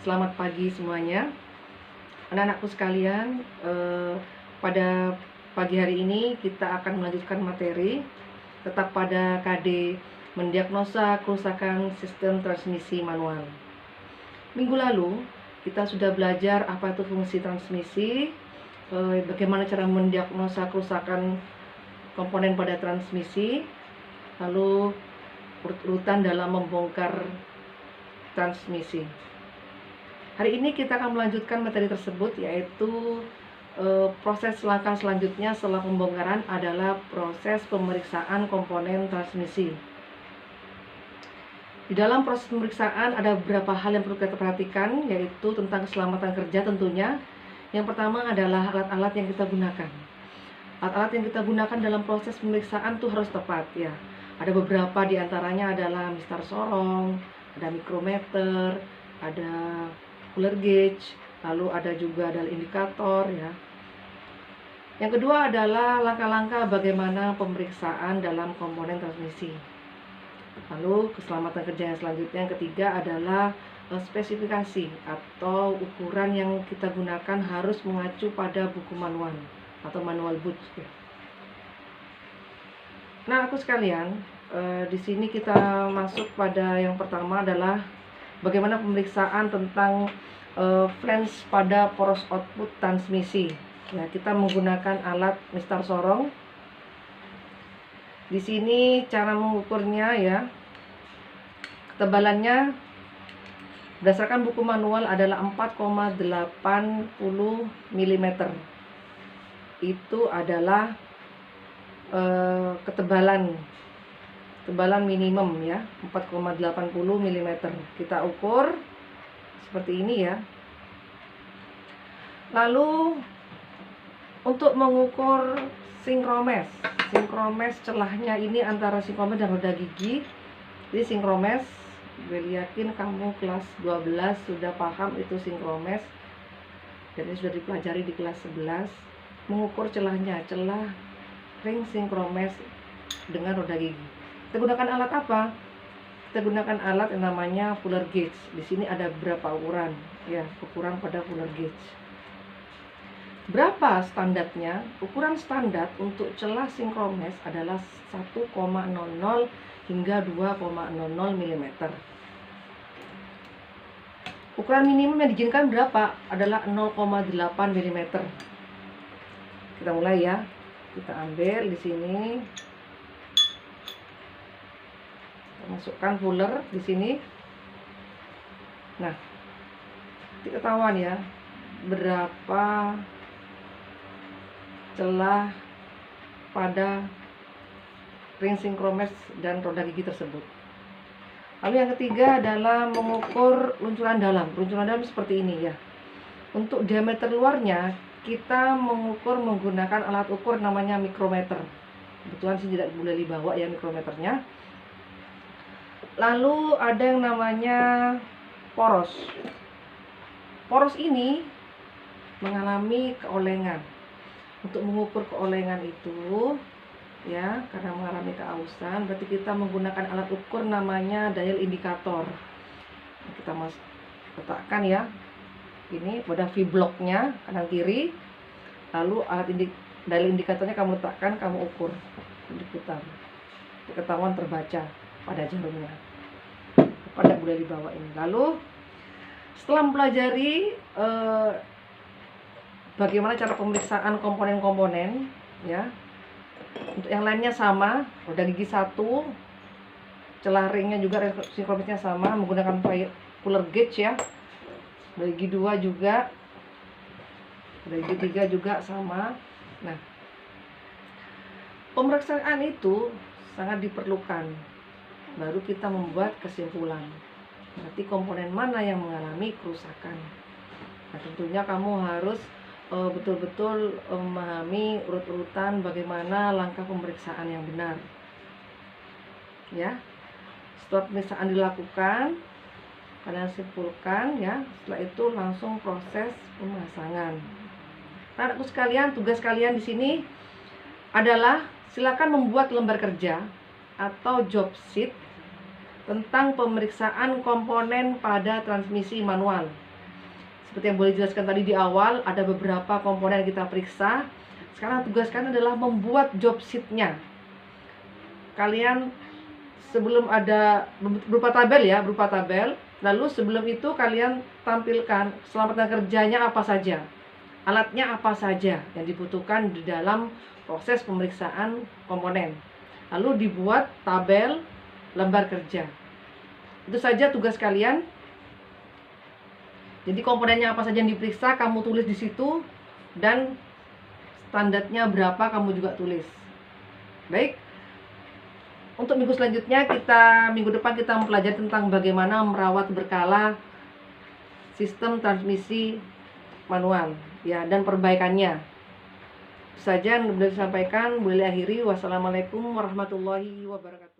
Selamat pagi semuanya, anak-anakku sekalian. Pada pagi hari ini kita akan melanjutkan materi tetap pada KD mendiagnosa kerusakan sistem transmisi manual. Minggu lalu kita sudah belajar apa itu fungsi transmisi, bagaimana cara mendiagnosa kerusakan komponen pada transmisi, lalu urut-urutan dalam membongkar transmisi. Hari ini kita akan melanjutkan materi tersebut, yaitu proses langkah selanjutnya setelah pembongkaran adalah proses pemeriksaan komponen transmisi. Di dalam proses pemeriksaan ada beberapa hal yang perlu kita perhatikan, yaitu tentang keselamatan kerja tentunya. Yang pertama adalah alat-alat yang kita gunakan. Alat-alat yang kita gunakan dalam proses pemeriksaan itu harus tepat ya. Ada beberapa di antaranya adalah mistar sorong, ada mikrometer, ada cooler gauge, lalu ada juga adalah indikator ya. Yang kedua adalah langkah-langkah bagaimana pemeriksaan dalam komponen transmisi. Lalu keselamatan kerja yang selanjutnya yang ketiga adalah spesifikasi atau ukuran yang kita gunakan harus mengacu pada buku manual atau manual book ya. Nah, aku sekalian, di sini kita masuk pada yang pertama adalah bagaimana pemeriksaan tentang flange pada poros output transmisi. Ya, kita menggunakan alat mistar sorong. Di sini cara mengukurnya ya. Ketebalannya berdasarkan buku manual adalah 4,80 mm. Itu adalah ketebalan minimum ya, 4,80 mm. Kita ukur seperti ini ya. Lalu untuk mengukur sinkromes celahnya ini antara sinkromes dan roda gigi. Jadi sinkromes, gue yakin kamu kelas 12 sudah paham itu sinkromes, dan ini sudah dipelajari di kelas 11. Mengukur celahnya, celah ring sinkromes dengan roda gigi. Kita gunakan alat apa? Kita gunakan alat yang namanya fuller gauge. Di sini ada beberapa ukuran, ya, ukuran pada fuller gauge. Berapa standarnya? Ukuran standar untuk celah sinkromes adalah 1,00 hingga 2,00 mm. Ukuran minimum yang diizinkan berapa? Adalah 0,8 mm. Kita mulai ya. Kita ambil di sini. Masukkan fuller di sini. Nah, ketahuan ya berapa celah pada ring sinkromes dan roda gigi tersebut. Lalu yang ketiga adalah mengukur luncuran dalam. Luncuran dalam seperti ini ya. Untuk diameter luarnya kita mengukur menggunakan alat ukur namanya mikrometer. Kebetulan sih tidak boleh dibawa ya mikrometernya. Lalu ada yang namanya poros. Poros ini mengalami keolengan. Untuk mengukur keolengan itu ya, karena mengalami keausan, berarti kita menggunakan alat ukur namanya dial indikator. Kita letakkan ya. Ini pada V-blocknya kanan kiri. Lalu dial indikatornya kamu letakkan, kamu ukur, diputar. Ketahuan terbaca pada jarumnya. Pada boleh dibawa ini. Lalu setelah mempelajari bagaimana cara pemeriksaan komponen-komponen ya. Untuk yang lainnya sama, roda gigi 1, celah ringnya juga sinkronisnya sama menggunakan fuller gauge ya. Roda gigi 2 juga, roda gigi 3 juga sama. Nah, pemeriksaan itu sangat diperlukan. Baru kita membuat kesimpulan. Berarti komponen mana yang mengalami kerusakan. Nah, tentunya kamu harus betul-betul memahami urut-urutan bagaimana langkah pemeriksaan yang benar. Ya. Setelah pemeriksaan dilakukan, kalian simpulkan ya. Setelah itu langsung proses pemasangan. Nah, anakku sekalian, tugas kalian di sini adalah silakan membuat lembar kerja atau job sheet tentang pemeriksaan komponen pada transmisi manual. Seperti yang boleh jelaskan tadi di awal, ada beberapa komponen yang kita periksa. Sekarang tugas kalian adalah membuat job sheet-nya. Kalian sebelum ada berupa tabel ya, berupa tabel. Lalu sebelum itu kalian tampilkan keselamatan kerjanya apa saja, alatnya apa saja yang dibutuhkan di dalam proses pemeriksaan komponen. Lalu dibuat tabel lembar kerja. Itu saja tugas kalian. Jadi komponennya apa saja yang diperiksa kamu tulis di situ, dan standarnya berapa kamu juga tulis. Baik. Untuk minggu selanjutnya minggu depan kita mempelajari tentang bagaimana merawat berkala sistem transmisi manual ya, dan perbaikannya. Itu saja yang boleh disampaikan. Boleh akhiri. Wassalamualaikum warahmatullahi wabarakatuh.